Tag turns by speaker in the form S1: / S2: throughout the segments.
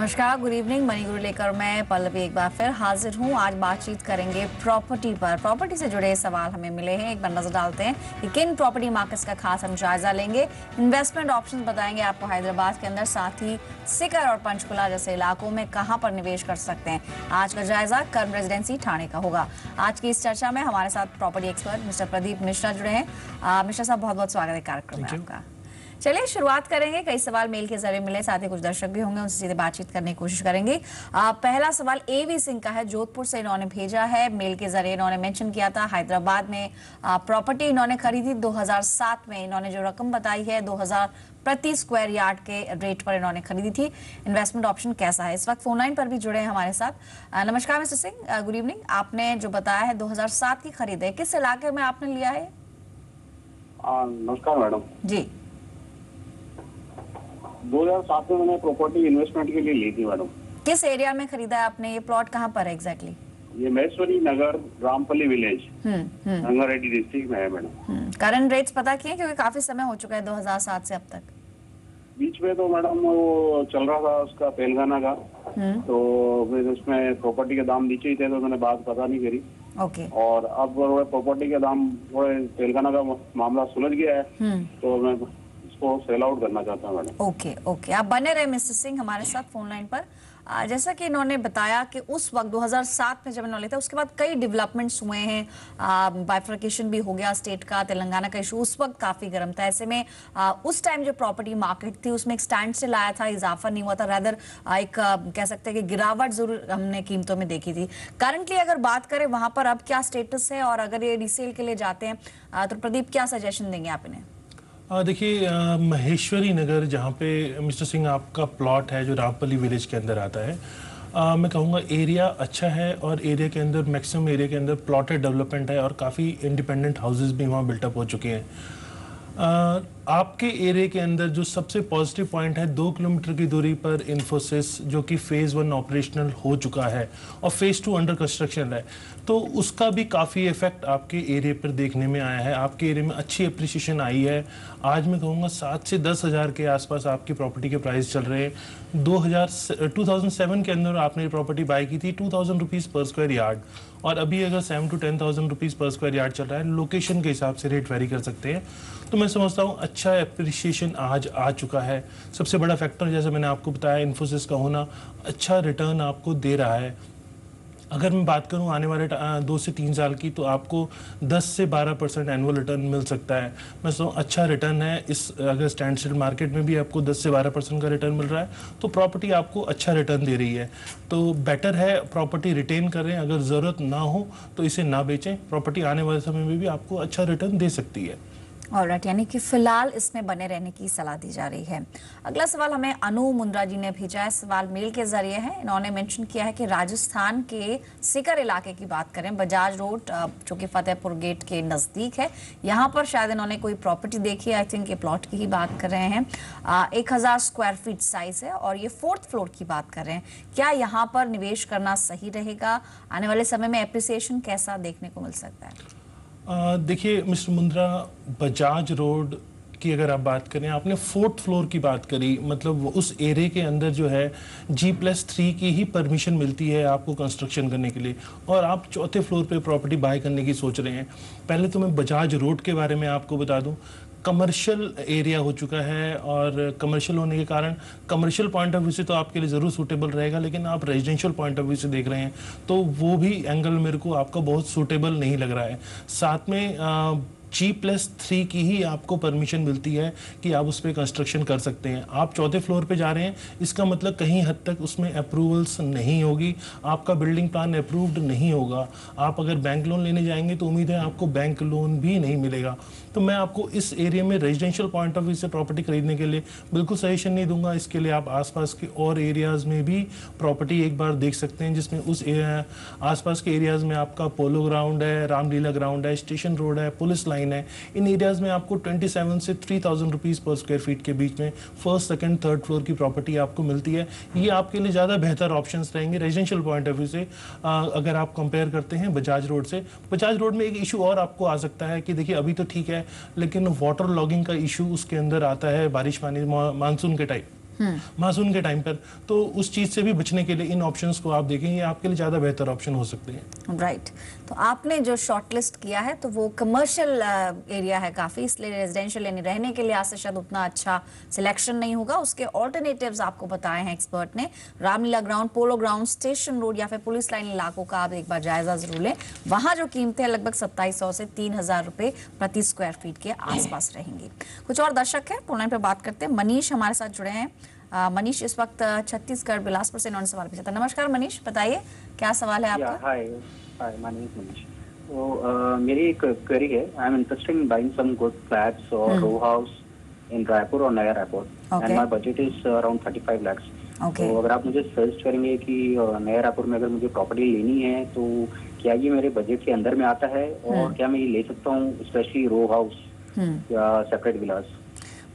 S1: नमस्कार, good evening. Money गुरु लेकर मैं पल्लवी एक बार फिर हाजिर हूँ। आज बातचीत करेंगे प्रॉपर्टी पर। प्रॉपर्टी से जुड़े सवाल हमें मिले हैं, एक बार नजर डालते हैं कि किन प्रॉपर्टी मार्केट्स का खास हम जायजा लेंगे। इन्वेस्टमेंट ऑप्शंस बताएंगे आपको हैदराबाद के अंदर, साथ ही सीकर और पंचकुला जैसे इलाकों में कहाँ पर निवेश कर सकते हैं। आज का जायजा कर्म रेजिडेंसी ठाणे का होगा। आज की इस चर्चा में हमारे साथ property expert mister Pradeep Mishra जुड़े हैं। मिश्रा साहब, बहुत बहुत स्वागत है कार्यक्रम में आपका। चलिए शुरुआत करेंगे। कई सवाल मेल के जरिए मिले, साथ ही कुछ दर्शक भी होंगे, उनसे सीधे बातचीत करने की कोशिश करेंगे। पहला सवाल एवी सिंह का है, जोधपुर से इन्होंने भेजा है। मेल के जरिए इन्होंने मेंशन किया था हैदराबाद में प्रॉपर्टी इन्होंने खरीदी 2007 में। इन्होंने जो रकम बताई है 2000 प्रति स्क्वायर यार्ड के रेट पर इन्होंने खरीदी थी। इन्वेस्टमेंट ऑप्शन कैसा है? इस वक्त फोन लाइन पर भी जुड़े हैं हमारे साथ। नमस्कार मिस्टर सिंह, गुड इवनिंग। आपने जो बताया है 2007 की खरीद है, किस इलाके में आपने लिया है?
S2: नमस्कार मैडम
S1: जी।
S2: 2007 में मैंने प्रॉपर्टी इन्वेस्टमेंट के लिए ली थी मैडम।
S1: किस एरिया में खरीदा है आपने? ये प्लॉट कहाँ पर है एग्जैक्टली?
S2: ये महेश्वरी नगर, रामपल्ली विलेज, रंगारेड्डी डिस्ट्रिक्ट में है मैडम।
S1: करंट रेट्स पता किए? क्योंकि काफी समय हो चुका है 2007 से अब तक।
S2: बीच में तो मैडम वो चल रहा था उसका तेलंगाना का, तो फिर उसमें प्रॉपर्टी के दाम नीचे ही थे, तो मैंने बात पता नहीं करी।
S1: ओके।
S2: और अब प्रॉपर्टी के दाम थोड़े, तेलंगाना का मामला सुलझ गया है, तो मैं इसको सेल आउट करना चाहता हूँ मैडम।
S1: ओके ओके, आप बने रहे मिस्टर सिंह हमारे साथ फोन लाइन पर। जैसा कि इन्होंने बताया कि उस वक्त 2007 में जब इन्होंने लिया था, उसके बाद कई डेवलपमेंट्स हुए हैं। बाइफर्केशन भी हो गया स्टेट का, तेलंगाना का इशू उस वक्त काफी गर्म था। ऐसे में उस टाइम जो प्रॉपर्टी मार्केट थी उसमें एक स्टैंड स्टिल आया था, इजाफा नहीं हुआ था, रादर एक कह सकते हैं कि गिरावट जरूर हमने कीमतों में देखी थी। करंटली अगर बात करें वहां पर अब क्या स्टेटस है, और अगर ये रीसेल के लिए जाते हैं तो प्रदीप क्या सजेशन देंगे आप इन्हें?
S3: देखिए, महेश्वरी नगर जहाँ पे मिस्टर सिंह आपका प्लॉट है, जो रामपल्ली विलेज के अंदर आता है, मैं कहूँगा एरिया अच्छा है, और एरिया के अंदर मैक्सिमम एरिया के अंदर प्लॉटेड डेवलपमेंट है, और काफ़ी इंडिपेंडेंट हाउसेस भी वहाँ बिल्टअप हो चुके हैं। आपके एरिया के अंदर जो सबसे पॉजिटिव पॉइंट है, 2 किलोमीटर की दूरी पर इन्फोसिस, जो कि फेज़ 1 ऑपरेशनल हो चुका है और फेज़ 2 अंडर कंस्ट्रक्शन है, तो उसका भी काफ़ी इफेक्ट आपके एरिया पर देखने में आया है। आपके एरिया में अच्छी अप्रिसिएशन आई है। आज मैं कहूँगा 7 से 10 हज़ार के आसपास आपकी प्रॉपर्टी के प्राइस चल रहे हैं। 2007 के अंदर आपने प्रॉपर्टी बाय की थी 2000 रुपीज़ पर स्क्वायर यार्ड, और अभी अगर 7 to 10,000 रुपीज़ पर स्क्वायर यार्ड चल रहा है। लोकेशन के हिसाब से रेट वेरी कर सकते हैं। तो मैं समझता हूँ अच्छा एप्रिसिएशन आज आ चुका है। सबसे बड़ा फैक्टर, जैसे मैंने आपको बताया, इन्फोसिस का होना अच्छा रिटर्न आपको दे रहा है। अगर मैं बात करूं आने वाले 2 से 3 साल की, तो आपको 10 से 12% एनुअल रिटर्न मिल सकता है। मैं समझता हूँ अच्छा रिटर्न है। इस अगर स्टैंड स्टिल मार्केट में भी आपको 10 से 12% का रिटर्न मिल रहा है, तो प्रॉपर्टी आपको अच्छा रिटर्न दे रही है। तो बेटर है प्रॉपर्टी रिटेन करें। अगर ज़रूरत ना हो तो इसे ना बेचें। प्रॉपर्टी आने वाले समय में भी आपको अच्छा रिटर्न दे सकती है।
S1: ऑलराइट, यानी कि फिलहाल इसमें बने रहने की सलाह दी जा रही है। अगला सवाल हमें अनु मुंद्रा जी ने भेजा है। सवाल मेल के जरिए है। इन्होंने मेंशन किया है कि राजस्थान के सीकर इलाके की बात करें, बजाज रोड जो कि फतेहपुर गेट के नज़दीक है, यहाँ पर शायद इन्होंने कोई प्रॉपर्टी देखी है। आई थिंक ये प्लॉट की ही बात कर रहे हैं। 1000 स्क्वायर फीट साइज है, और ये 4th फ्लोर की बात कर रहे हैं। क्या यहाँ पर निवेश करना सही रहेगा? आने वाले समय में एप्रिसिएशन कैसा देखने को मिल सकता है?
S3: देखिए मिस्टर मुंद्रा, बजाज रोड की अगर आप बात करें, आपने 4th फ्लोर की बात करी, मतलब उस एरिया के अंदर जो है G+3 की ही परमिशन मिलती है आपको कंस्ट्रक्शन करने के लिए, और आप 4थे फ्लोर पे प्रॉपर्टी बाय करने की सोच रहे हैं। पहले तो मैं बजाज रोड के बारे में आपको बता दूं, कमर्शियल एरिया हो चुका है, और कमर्शियल होने के कारण कमर्शियल पॉइंट ऑफ व्यू से तो आपके लिए ज़रूर सूटेबल रहेगा, लेकिन आप रेजिडेंशियल पॉइंट ऑफ व्यू से देख रहे हैं तो वो भी एंगल मेरे को आपका बहुत सूटेबल नहीं लग रहा है। साथ में G+3 की ही आपको परमिशन मिलती है कि आप उस पर कंस्ट्रक्शन कर सकते हैं। आप 4थे फ्लोर पे जा रहे हैं, इसका मतलब कहीं हद तक उसमें अप्रूवल्स नहीं होगी, आपका बिल्डिंग प्लान अप्रूव्ड नहीं होगा। आप अगर बैंक लोन लेने जाएंगे तो उम्मीद है आपको बैंक लोन भी नहीं मिलेगा। तो मैं आपको इस एरिया में रेजिडेंशियल पॉइंट ऑफ व्यू से प्रॉपर्टी खरीदने के लिए बिल्कुल सजेशन नहीं दूंगा। इसके लिए आप आसपास के और एरियाज़ में भी प्रॉपर्टी एक बार देख सकते हैं, जिसमें उस आसपास के एरियाज़ में आपका पोलो ग्राउंड है, रामलीला ग्राउंड है, स्टेशन रोड है, पुलिस लाइन है। इन एरियाज में आपको 27 से 3000 रुपीज़ पर स्क्वायर फीट के बीच में 1st, 2nd, 3rd फ्लोर की प्रॉपर्टी आपको मिलती है। ये आपके लिए ज़्यादा बेहतर ऑप्शंस रहेंगे रेजिडेंशियल पॉइंट ऑफ व्यू से, अगर आप कंपेयर करते हैं बजाज रोड से। बजाज रोड में एक इशू और आपको आ सकता है कि देखिए अभी तो ठीक है, लेकिन वाटर लॉगिंग का इशू उसके अंदर आता है बारिश पानी मानसून के टाइम। मानसून के टाइम पर। तो उस चीज़ से भी बचने के लिए इन ऑप्शंस को आप देखें, ये आपके लिए ज़्यादा बेहतर ऑप्शन हो सकते हैं।
S1: राइट। तो आपने जो शॉर्टलिस्ट किया है तो वो कमर्शियल एरिया है काफ़ी, इसलिए रेजिडेंशियल यानी रहने के लिहाज से शायद उतना अच्छा सिलेक्शन नहीं होगा। उसके ऑल्टरनेटिव्स आपको बताए हैं एक्सपर्ट ने। Ramlila ground, polo ground, station road या फिर पुलिस लाइन इलाकों का आप एक बार जायजा जरूर लें। वहाँ जो कीमतें लगभग 2700 से 3000 रुपये प्रति स्क्वायर फीट के आसपास रहेंगी। कुछ और दर्शक हैं फोन लाइन पर बात करते हैं। मनीष हमारे साथ जुड़े हैं। मनीष इस वक्त छत्तीसगढ़ बिलासपुर से इन्होंने सवाल पूछा था। नमस्कार मनीष, बताइए क्या सवाल है आपका?
S4: Hi hi, my name is Manish. तो मेरी एक क्वेरी है। I am interested in buying some good flats और रो हाउस इन रायपुर और Naya Raipur, and my budget is around 35 lakhs। तो अगर आप मुझे सजेस्ट करेंगे कि नया रायपुर में अगर मुझे प्रॉपर्टी लेनी है तो क्या ये मेरे बजट के अंदर में आता है, और क्या मैं ये ले सकता हूँ, स्पेशली रो हाउस या सेपरेट विलास?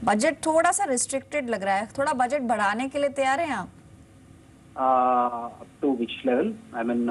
S1: बजट थोड़ा सा रिस्ट्रिक्टेड लग रहा है, थोड़ा बजट बढ़ाने के लिए तैयार हैं आप?
S4: Up to which level? I mean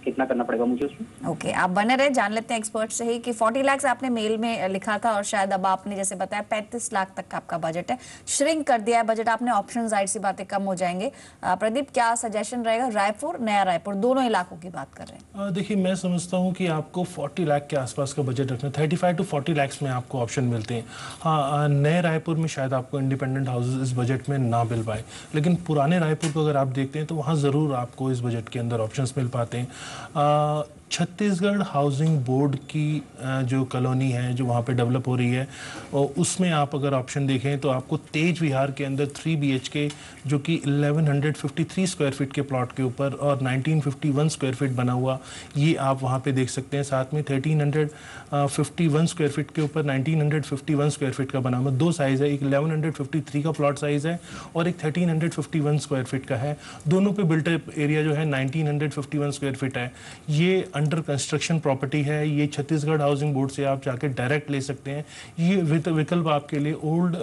S4: कितना करना पड़ेगा मुझे उसमें?
S1: ओके, आप बने रहे, जान लेते हैं एक्सपर्ट से ही कि 40 लाख आपने मेल में लिखा था और शायद अब आपने जैसे बताया 35 लाख तक का आपका बजट है, श्रिंक कर दिया है बजट आपने, ऑप्शन जाहिर सी बातें कम हो जाएंगे। प्रदीप, क्या सजेशन रहेगा? रायपुर, नया रायपुर दोनों इलाकों की बात कर रहे हैं।
S3: देखिए, मैं समझता हूँ कि आपको 40 लाख के आसपास का बजट रखना, 35 to 40 lakhs में आपको ऑप्शन मिलते हैं। हाँ, नए रायपुर में शायद आपको इंडिपेंडेंट हाउसेज इस बजट में ना मिल पाए, लेकिन पुराने रायपुर को अगर आप देखते हैं तो वहाँ ज़रूर आपको इस बजट के अंदर ऑप्शंस मिल पाते हैं। छत्तीसगढ़ हाउसिंग बोर्ड की जो कॉलोनी है जो वहाँ पे डेवलप हो रही है, और उसमें आप अगर ऑप्शन देखें तो आपको तेज विहार के अंदर 3 BHK जो कि 1153 स्क्वायर फीट के प्लॉट के ऊपर और 1951 स्क्वायर फीट बना हुआ, ये आप वहाँ पे देख सकते हैं। साथ में 1351 स्क्वायर फीट के ऊपर 1951 स्क्वायर फीट का बना हुआ, दो साइज़ है, एक 1153 का प्लॉट साइज़ है और एक 1351 स्क्वायर फीट का है। दोनों पे बिल्टअप एरिया जो है 1951 स्क्वायर फीट है। ये अंडर कंस्ट्रक्शन प्रॉपर्टी है। ये छत्तीसगढ़ हाउसिंग बोर्ड से आप जाके डायरेक्ट ले सकते हैं। ये विकल्प आपके लिए ओल्ड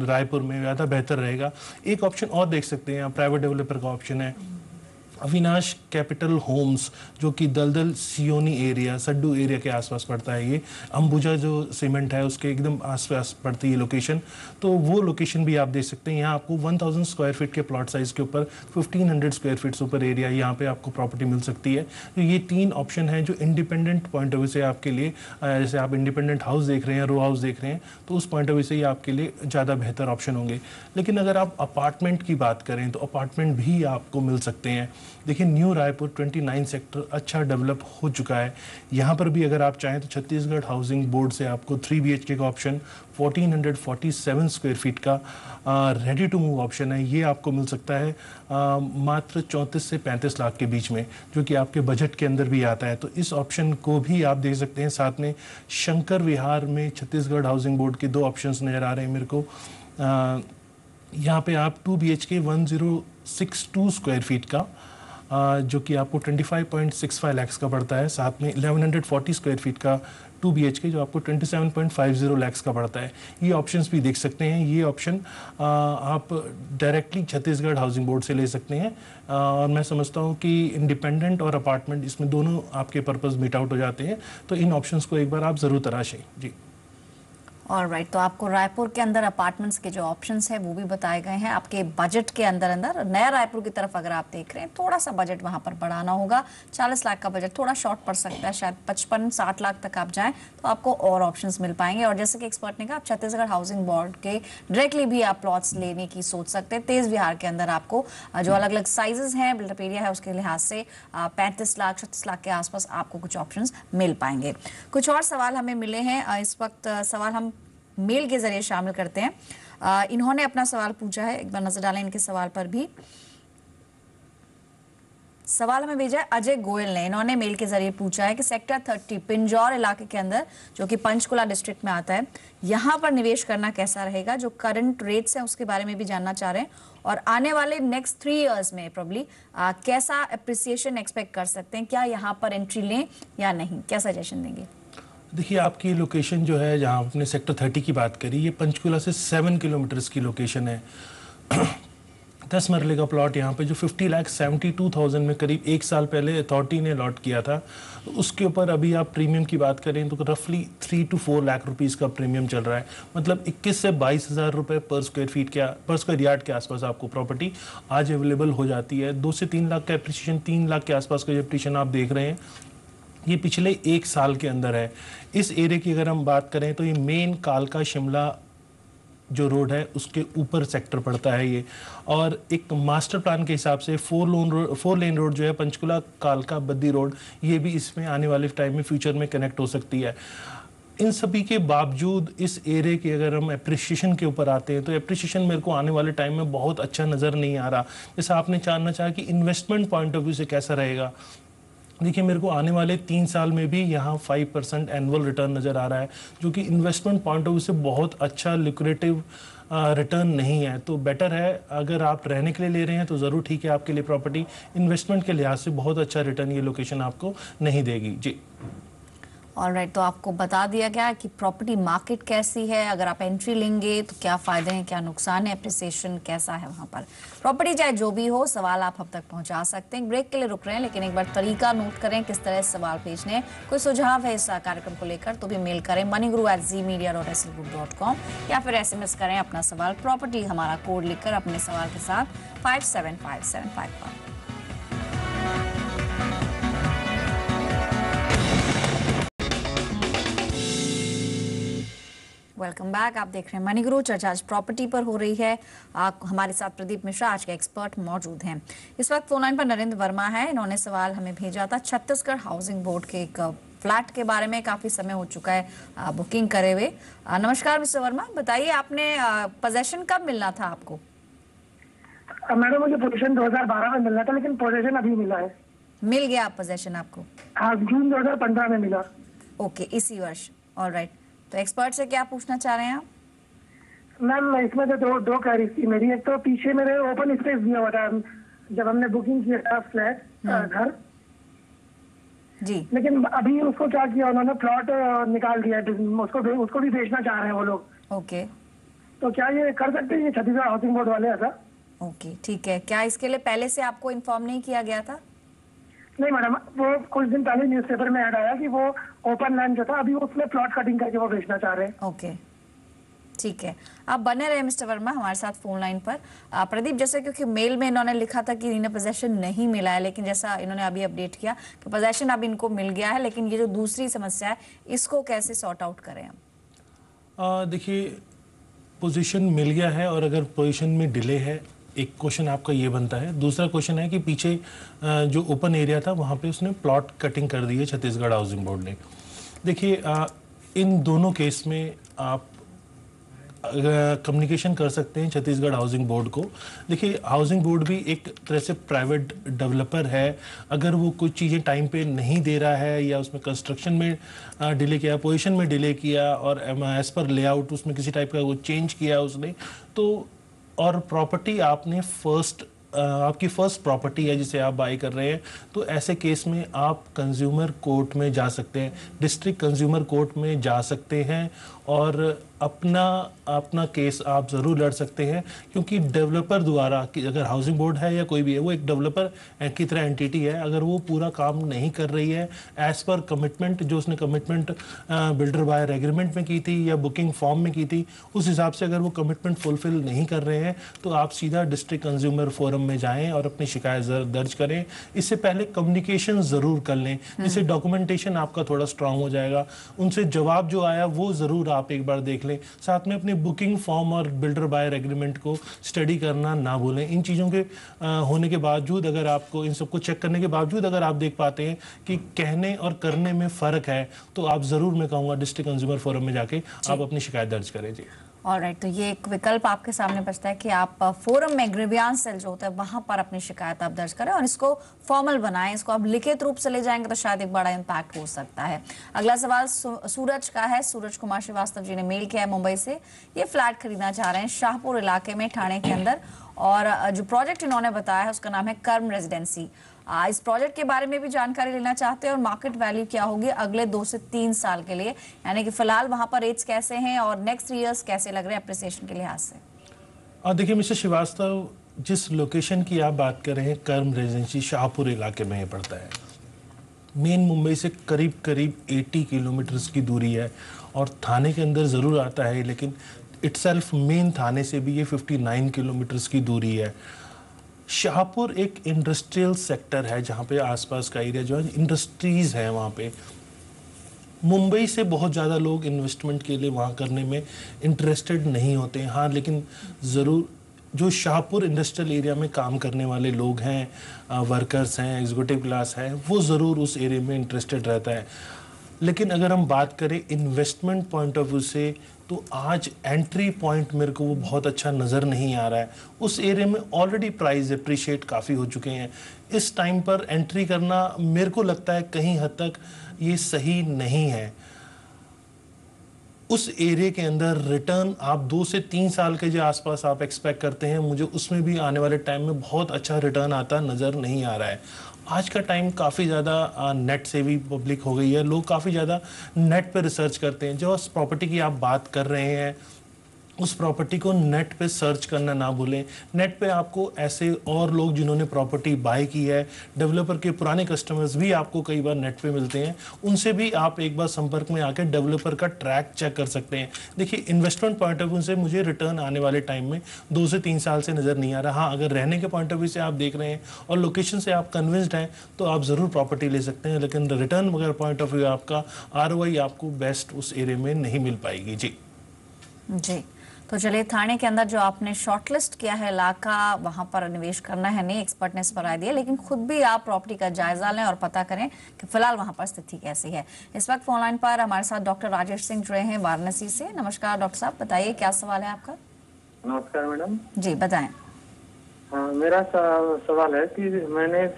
S3: रायपुर में ज़्यादा बेहतर रहेगा। एक ऑप्शन और देख सकते हैं, प्राइवेट डेवलपर का ऑप्शन है अविनाश कैपिटल होम्स, जो कि दलदल सियोनी एरिया, सड्डू एरिया के आसपास पड़ता है। ये अंबुजा जो सीमेंट है उसके एकदम आसपास पड़ती है लोकेशन, तो वो लोकेशन भी आप देख सकते हैं। यहाँ आपको 1000 स्क्वायर फीट के प्लॉट साइज़ के ऊपर 1500 स्क्वायर फीट सुपर एरिया यहाँ पे आपको प्रॉपर्टी मिल सकती है। तो ये 3 ऑप्शन हैं जो इंडिपेंडेंट पॉइंट ऑफ व्यू से आपके लिए, जैसे आप इंडिपेंडेंट हाउस देख रहे हैं, रो हाउस देख रहे हैं, तो उस पॉइंट ऑफ व्यू से ये आपके लिए ज़्यादा बेहतर ऑप्शन होंगे। लेकिन अगर आप अपार्टमेंट की बात करें तो अपार्टमेंट भी आपको मिल सकते हैं। देखिए, न्यू रायपुर 29 सेक्टर अच्छा डेवलप हो चुका है। यहाँ पर भी अगर आप चाहें तो छत्तीसगढ़ हाउसिंग बोर्ड से आपको 3 BHK का ऑप्शन 1447 स्क्वायर फीट का रेडी टू मूव ऑप्शन है, ये आपको मिल सकता है मात्र 34 से 35 लाख के बीच में, जो कि आपके बजट के अंदर भी आता है। तो इस ऑप्शन को भी आप देख सकते हैं। साथ में शंकर विहार में छत्तीसगढ़ हाउसिंग बोर्ड के 2 ऑप्शंस नज़र आ रहे हैं मेरे को। यहाँ पे आप 2 BHK 1062 स्क्वायर फीट का जो कि आपको 25.65 lakhs का पड़ता है। साथ में 1140 स्क्वायर फीट का 2 BHK जो आपको 27.50 lakhs का पड़ता है। ये ऑप्शंस भी देख सकते हैं। ये ऑप्शन आप डायरेक्टली छत्तीसगढ़ हाउसिंग बोर्ड से ले सकते हैं। और मैं समझता हूँ कि इंडिपेंडेंट और अपार्टमेंट इसमें दोनों आपके पर्पस मीट आउट हो जाते हैं। तो इन ऑप्शंस को एक बार आप ज़रूर तराशें। जी,
S1: ऑलराइट, तो आपको रायपुर के अंदर अपार्टमेंट्स के जो ऑप्शंस हैं वो भी बताए गए हैं आपके बजट के अंदर अंदर। नया रायपुर की तरफ अगर आप देख रहे हैं, थोड़ा सा बजट वहां पर बढ़ाना होगा। 40 लाख का बजट थोड़ा शॉर्ट पड़ सकता है, शायद 55-60 लाख तक आप जाएं तो आपको और ऑप्शंस मिल पाएंगे। और जैसे कि एक्सपर्ट ने कहा, आप छत्तीसगढ़ हाउसिंग बोर्ड के डायरेक्टली भी आप प्लॉट्स लेने की सोच सकते हैं। तेज विहार के अंदर आपको जो अलग अलग साइजेस हैं, बिल्डअप एरिया है, उसके लिहाज से 35 लाख 36 लाख के आसपास आपको कुछ ऑप्शंस मिल पाएंगे। कुछ और सवाल हमें मिले हैं इस वक्त, सवाल हम मेल के जरिए शामिल करते हैं। इन्होंने अपना सवाल पूछा है, एक बार नजर डालें इनके सवाल पर भी। सवाल हमें भेजा है अजय गोयल ने। इन्होंने मेल के जरिए पूछा है कि सेक्टर 30 पिंजौर इलाके के अंदर, जो कि पंचकुला डिस्ट्रिक्ट में आता है, यहाँ पर निवेश करना कैसा रहेगा? जो करंट रेट्स हैं उसके बारे में भी जानना चाह रहे हैं, और आने वाले नेक्स्ट 3 years में प्रॉब्ली कैसा अप्रिसिएशन एक्सपेक्ट कर सकते हैं? क्या यहाँ पर एंट्री लें या नहीं? क्या सजेशन देंगे?
S3: देखिए, आपकी लोकेशन जो है, जहाँ आपने सेक्टर 30 की बात करी, ये पंचकुला से 7 किलोमीटर्स की लोकेशन है। 10 मरले का प्लॉट यहाँ पे जो 50,72,000 में करीब 1 साल पहले अथॉरिटी ने अलॉट किया था, उसके ऊपर अभी आप प्रीमियम की बात करें तो रफली 3 to 4 लाख रुपीस का प्रीमियम चल रहा है। मतलब 21 से 22 हज़ार रुपये पर स्क्वायर यार्ड के आसपास आपको प्रॉपर्टी आज अवेलेबल हो जाती है। 2 से 3 लाख का एप्रिसिएशन, 3 लाख के आसपास का जो एप्रिसिएशन आप देख रहे हैं ये पिछले 1 साल के अंदर है। इस एरिया की अगर हम बात करें तो ये मेन कालका शिमला जो रोड है उसके ऊपर सेक्टर पड़ता है ये, और एक मास्टर प्लान के हिसाब से 4 लेन रोड जो है पंचकुला कालका बद्दी रोड, ये भी इसमें आने वाले टाइम में फ्यूचर में कनेक्ट हो सकती है। इन सभी के बावजूद इस एरिया की अगर हम एप्रिसिएशन के ऊपर आते हैं तो एप्रिसिएशन मेरे को आने वाले टाइम में बहुत अच्छा नज़र नहीं आ रहा। जैसा आपने जानना चाहा कि इन्वेस्टमेंट पॉइंट ऑफ व्यू से कैसा रहेगा, देखिए मेरे को आने वाले 3 साल में भी यहाँ 5% एनुअल रिटर्न नज़र आ रहा है, जो कि इन्वेस्टमेंट पॉइंट ऑफ व्यू से बहुत अच्छा लिक्रेटिव रिटर्न नहीं है। तो बेटर है अगर आप रहने के लिए ले रहे हैं तो ज़रूर ठीक है आपके लिए प्रॉपर्टी, इन्वेस्टमेंट के लिहाज से बहुत अच्छा रिटर्न ये लोकेशन आपको नहीं देगी जी।
S1: ऑलराइट, तो आपको बता दिया गया कि प्रॉपर्टी मार्केट कैसी है, अगर आप एंट्री लेंगे तो क्या फ़ायदे हैं, क्या नुकसान है, एप्रिसिएशन कैसा है वहाँ पर। प्रॉपर्टी चाहे जो भी हो, सवाल आप हम तक पहुँचा सकते हैं। ब्रेक के लिए रुक रहे हैं, लेकिन एक बार तरीका नोट करें किस तरह सवाल भेजने हैं। कोई सुझाव है इस कार्यक्रम को लेकर तो भी मेल करें moneyguru@zmedia.com या फिर SMS करें अपना सवाल प्रॉपर्टी हमारा कोड लिखकर अपने सवाल के साथ 57575 पर। वेलकम बैक, आप देख रहे हैं मनी गुरु। चर्चा आज प्रॉपर्टी पर हो रही है। आप हमारे साथ प्रदीप मिश्रा आज के एक्सपर्ट मौजूद हैं। इस वक्त फोन लाइन पर नरेंद्र वर्मा है। इन्होंने सवाल हमें भेजा था छत्तीसगढ़ हाउसिंग बोर्ड के एक फ्लैट के बारे में। काफी समय हो चुका है बुकिंग करे हुए। नमस्कार मिस्टर वर्मा, बताइए आपने पोजेशन कब मिलना था आपको?
S5: मैडम मुझे पोजीशन 2012 में मिलना था, लेकिन पोजीशन अभी मिला है।
S1: मिल गया पोजेशन आपको?
S5: हाँ, जून 2015 में मिला।
S1: ओके, इसी वर्ष। ऑलराइट, तो एक्सपर्ट से क्या पूछना चाह रहे हैं आप?
S5: मैम इसमें तो दो क्वेरीज थी मेरी। एक तो पीछे मेरे ओपन स्पेस दिया हुआ था जब हमने बुकिंग किया था फ्लैट घर
S1: जी,
S5: लेकिन अभी उसको क्या किया उन्होंने, प्लॉट निकाल दिया, उसको भी बेचना चाह रहे हैं वो लोग।
S1: ओके,
S5: तो क्या ये कर सकते हैं ये छत्तीसगढ़ हाउसिंग बोर्ड वाले ऐसा?
S1: ओके ठीक है। क्या इसके लिए पहले से आपको इन्फॉर्म नहीं किया गया था?
S5: नहीं मैडम, वो कुछ दिन पहले न्यूज़पेपर में ऐड आया कि वो ओपन लैंड जो था अभी उसमें प्लॉट कटिंग करके वो बेचना चाह रहे हैं।
S1: ओके ठीक है, आप बने रहे मिस्टर वर्मा हमारे साथ फोन लाइन पर। प्रदीप, जैसे क्योंकि मेल में इन्होंने लिखा था कि इन्हें पोजेशन नहीं मिला है, लेकिन जैसा इन्होंने अभी अपडेट किया कि पोजेशन अब इनको मिल गया है, लेकिन ये जो दूसरी समस्या है इसको कैसे सॉर्ट आउट करें हम?
S3: देखिए पोजीशन मिल गया है और अगर पोजीशन में डिले है, एक क्वेश्चन आपका ये बनता है। दूसरा क्वेश्चन है कि पीछे जो ओपन एरिया था वहाँ पे उसने प्लॉट कटिंग कर दी है छत्तीसगढ़ हाउसिंग बोर्ड ने। देखिए इन दोनों केस में आप कम्युनिकेशन कर सकते हैं छत्तीसगढ़ हाउसिंग बोर्ड को। देखिए हाउसिंग बोर्ड भी एक तरह से प्राइवेट डेवलपर है। अगर वो कुछ चीज़ें टाइम पे नहीं दे रहा है या उसमें कंस्ट्रक्शन में डिले किया, पोजीशन में डिले किया और एज पर लेआउट उसमें किसी टाइप का वो चेंज किया उसने, तो और प्रॉपर्टी आपने आपकी फर्स्ट प्रॉपर्टी है जिसे आप बाई कर रहे हैं, तो ऐसे केस में आप कंज्यूमर कोर्ट में जा सकते हैं, डिस्ट्रिक्ट कंज्यूमर कोर्ट में जा सकते हैं और अपना केस आप ज़रूर लड़ सकते हैं। क्योंकि डेवलपर द्वारा, अगर हाउसिंग बोर्ड है या कोई भी है, वो एक डेवलपर की तरह एंटिटी है। अगर वो पूरा काम नहीं कर रही है एज़ पर कमिटमेंट, जो उसने कमिटमेंट बिल्डर बायर एग्रीमेंट में की थी या बुकिंग फॉर्म में की थी, उस हिसाब से अगर वो कमिटमेंट फुलफिल नहीं कर रहे हैं तो आप सीधा डिस्ट्रिक्ट कंज्यूमर फोरम में जाएं और अपनी शिकायत दर्ज करें। इससे पहले कम्युनिकेशन ज़रूर कर लें, जिससे डॉक्यूमेंटेशन आपका थोड़ा स्ट्रांग हो जाएगा। उनसे जवाब जो आया वो ज़रूर आप एक बार देख लें। साथ में अपने बुकिंग फॉर्म और बिल्डर बायर एग्रीमेंट को स्टडी करना ना भूलें। इन चीज़ों के होने के बावजूद, अगर आपको इन सबको चेक करने के बावजूद अगर आप देख पाते हैं कि कहने और करने में फ़र्क है, तो आप ज़रूर, मैं कहूँगा, डिस्ट्रिक्ट कंज्यूमर फोरम में जाके आप अपनी शिकायत दर्ज करें जी।
S1: ऑलराइट, तो ये एक विकल्प आपके सामने बचता है कि आप फोरम में ग्रीवियांस सेल जो होता है वहां पर अपनी शिकायत आप दर्ज करें और इसको फॉर्मल बनाएं। इसको आप लिखित रूप से ले जाएंगे तो शायद एक बड़ा इम्पैक्ट हो सकता है। अगला सवाल सूरज का है। सूरज कुमार श्रीवास्तव जी ने मेल किया है मुंबई से। ये फ्लैट खरीदना चाह रहे हैं शाहपुर इलाके में, ठाणे के अंदर, और जो प्रोजेक्ट इन्होंने बताया है उसका नाम है कर्म रेजिडेंसी। इस प्रोजेक्ट के बारे में भी जानकारी लेना चाहते हैं और मार्केट वैल्यू क्या होगी अगले 2 से 3 साल के लिए, यानी कि फिलहाल वहां पर रेट्स कैसे हैं और नेक्स्ट 3 इयर्स कैसे लग रहे हैं एप्रिसिएशन के लिहाज से।
S3: देखिए मिस्टर श्रीवास्तव, जिस लोकेशन की आप बात कर रहे हैं, कर्म रेजिडेंसी शाहपुर इलाके में ये पड़ता है। मेन मुंबई से करीब करीब 80 किलोमीटर्स की दूरी है और थाने के अंदर ज़रूर आता है, लेकिन इटसेल्फ मेन थाने से भी ये 59 किलोमीटर्स की दूरी है। शाहपुर एक इंडस्ट्रियल सेक्टर है जहाँ पे आसपास का एरिया जो है इंडस्ट्रीज़ है। वहाँ पे मुंबई से बहुत ज़्यादा लोग इन्वेस्टमेंट के लिए वहाँ करने में इंटरेस्टेड नहीं होते हैं। हाँ, लेकिन ज़रूर जो शाहपुर इंडस्ट्रियल एरिया में काम करने वाले लोग हैं, वर्कर्स हैं, एग्जीक्यूटिव क्लास है, वो ज़रूर उस एरिया में इंटरेस्टेड रहता है। लेकिन अगर हम बात करें इन्वेस्टमेंट पॉइंट ऑफ व्यू से, तो आज एंट्री पॉइंट मेरे को वो बहुत अच्छा नज़र नहीं आ रहा है। उस एरिया में ऑलरेडी प्राइस अप्रिशिएट काफ़ी हो चुके हैं। इस टाइम पर एंट्री करना मेरे को लगता है कहीं हद तक ये सही नहीं है। उस एरिया के अंदर रिटर्न आप 2 से 3 साल के जो आसपास आप एक्सपेक्ट करते हैं, मुझे उसमें भी आने वाले टाइम में बहुत अच्छा रिटर्न आता नज़र नहीं आ रहा है। आज का टाइम काफ़ी ज़्यादा नेट से भी पब्लिक हो गई है, लोग काफ़ी ज़्यादा नेट पे रिसर्च करते हैं। जो उस प्रॉपर्टी की आप बात कर रहे हैं, उस प्रॉपर्टी को नेट पे सर्च करना ना भूलें। नेट पे आपको ऐसे और लोग जिन्होंने प्रॉपर्टी बाय की है, डेवलपर के पुराने कस्टमर्स भी आपको कई बार नेट पे मिलते हैं, उनसे भी आप एक बार संपर्क में आकर डेवलपर का ट्रैक चेक कर सकते हैं। देखिए, इन्वेस्टमेंट पॉइंट ऑफ व्यू से मुझे रिटर्न आने वाले टाइम में 2 से 3 साल से नज़र नहीं आ रहा। हाँ, अगर रहने के पॉइंट ऑफ व्यू से आप देख रहे हैं और लोकेशन से आप कन्विंस्ड हैं तो आप ज़रूर प्रॉपर्टी ले सकते हैं, लेकिन रिटर्न अगर पॉइंट ऑफ व्यू आपका ROI आपको बेस्ट उस एरिया में नहीं मिल पाएगी।
S1: जी, तो चलिए, थाने के अंदर जो आपने शॉर्टलिस्ट किया है इलाका, वहां पर निवेश करना है नहीं, एक्सपर्ट ने इस पर राय दी है, लेकिन खुद भी आप प्रॉपर्टी का जायजा लें और पता करें कि फिलहाल वहां पर स्थिति कैसी है। इस वक्त फोन लाइन पर हमारे साथ डॉक्टर राजेश सिंह जुड़े हैं वाराणसी से। नमस्कार डॉक्टर साहब, बताइए क्या सवाल है आपका।
S6: नमस्कार मैडम
S1: जी बताएं।
S6: हाँ, मेरा सवाल है कि मैंने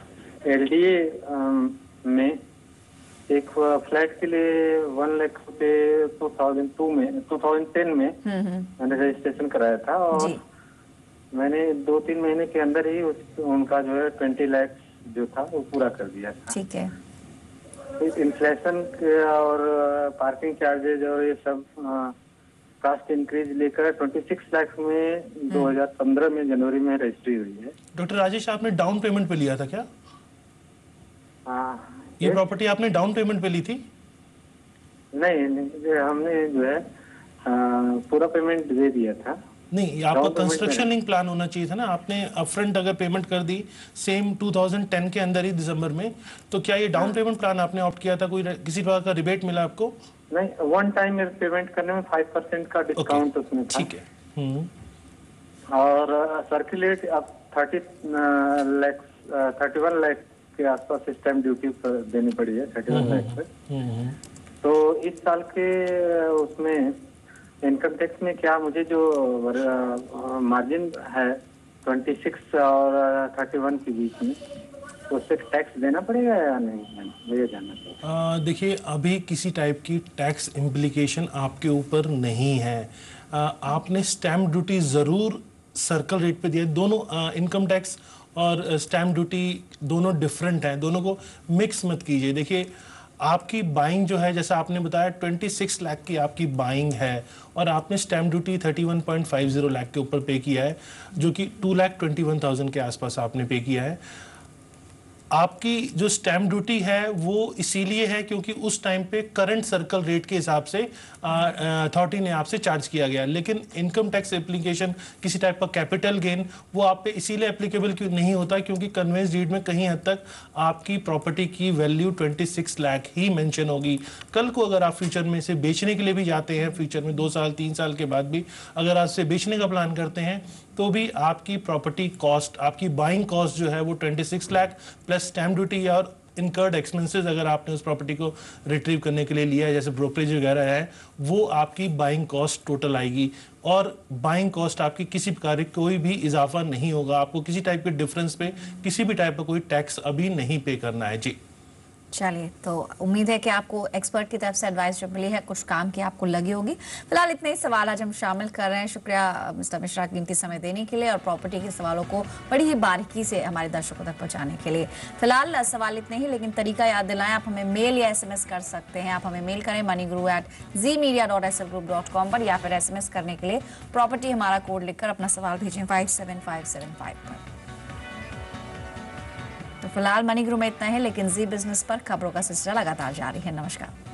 S6: LDA में एक फ्लैट के लिए 1 लाख रुपए 2010 में मैंने रजिस्ट्रेशन कराया था और मैंने 2-3 महीने के अंदर ही उनका जो है 20 लाख जो था वो पूरा कर दिया था।
S1: ठीक है।
S6: इन्फ्लेशन और पार्किंग चार्जेज और ये सब कास्ट इंक्रीज लेकर 26 लाख में 2015 में जनवरी में रजिस्ट्री हुई है।
S3: डॉक्टर राजेश, आपने डाउन पेमेंट पे लिया था क्या?
S6: हाँ,
S3: ये प्रॉपर्टी आपने डाउन पेमेंट पे ली थी?
S6: नहीं, हमने जो है पूरा पेमेंट दे दिया था।
S3: नहीं, आपका कंस्ट्रक्शन लिंक प्लान होना चाहिए था ना। आपने अपफ्रंट अगर पेमेंट कर दी सेम 2010 के अंदर ही दिसंबर में, तो क्या ये डाउन पेमेंट प्लान आपने ऑप्ट किया था? कोई किसी प्रकार का रिबेट मिला आपको?
S6: नहीं, 1 टाइम पेमेंट करने में 5% का डिस्काउंट उसमें था।
S3: ठीक है।
S6: और सर्कुलेट अब 31 लाख के आसपास स्टैम्प ड्यूटी देनी पड़ी है 31 लाख पे। तो इस साल के उसमें इनकम टैक्स में क्या मुझे जो मार्जिन है 26 और 31 के बीच में, तो उससे टैक्स देना पड़ेगा या नहीं? मुझे जानना चाहिए।
S3: देखिए, अभी किसी टाइप की टैक्स इम्प्लीकेशन आपके ऊपर नहीं है। आपने स्टैम्प ड्यूटी ज़रूर सर्कल रेट पे दिया। दोनों इनकम टैक्स और स्टैम्प ड्यूटी दोनों डिफरेंट हैं, दोनों को मिक्स मत कीजिए। देखिए, आपकी बाइंग जो है, जैसा आपने बताया 26 लाख की आपकी बाइंग है और आपने स्टैम्प ड्यूटी 31.50 लाख के ऊपर पे किया है, जो कि 2,21,000 के आसपास आपने पे किया है। आपकी जो स्टैम्प ड्यूटी है वो इसीलिए है क्योंकि उस टाइम पे करंट सर्कल रेट के हिसाब से अथॉरिटी ने आपसे चार्ज किया गया। लेकिन इनकम टैक्स एप्लीकेशन, किसी टाइप का कैपिटल गेन, वो आप पे इसीलिए एप्लीकेबल नहीं होता क्योंकि कन्वेंस डीड में कहीं हद तक आपकी प्रॉपर्टी की वैल्यू 26 लाख ही मेंशन होगी। कल को अगर आप फ्यूचर में इसे बेचने के लिए भी जाते हैं, फ्यूचर में 2 साल 3 साल के बाद भी अगर आप इसे बेचने का प्लान करते हैं, तो भी आपकी प्रॉपर्टी कॉस्ट, आपकी बाइंग कॉस्ट जो है वो 26 लाख प्लस स्टैम्प ड्यूटी और इनकर्ड एक्सपेंसेस अगर आपने उस प्रॉपर्टी को रिट्रीव करने के लिए लिया है, जैसे ब्रोकरेज वगैरह है, वो आपकी बाइंग कॉस्ट टोटल आएगी। और बाइंग कॉस्ट आपकी किसी प्रकार की कोई भी इजाफा नहीं होगा। आपको किसी टाइप के डिफरेंस पे किसी भी टाइप का कोई टैक्स अभी नहीं पे करना है। जी
S1: चलिए, तो उम्मीद है कि आपको एक्सपर्ट की तरफ से एडवाइस जो मिली है कुछ काम की आपको लगी होगी। फिलहाल इतने ही सवाल आज हम शामिल कर रहे हैं। शुक्रिया मिस्टर मिश्रा कीमती समय देने के लिए और प्रॉपर्टी के सवालों को बड़ी ही बारीकी से हमारे दर्शकों तक पहुंचाने के लिए। फिलहाल सवाल इतने ही, लेकिन तरीका याद दिलाएं, आप हमें मेल या SMS कर सकते हैं। आप हमें मेल करें moneyguru@zmedia.slgroup.com पर, या फिर SMS करने के लिए प्रॉपर्टी हमारा कोड लिखकर अपना सवाल भेजें 57575 पर। तो फिलहाल मनी गुरु में इतना है, लेकिन जी बिजनेस पर खबरों का सिलसिला लगातार जारी है। नमस्कार।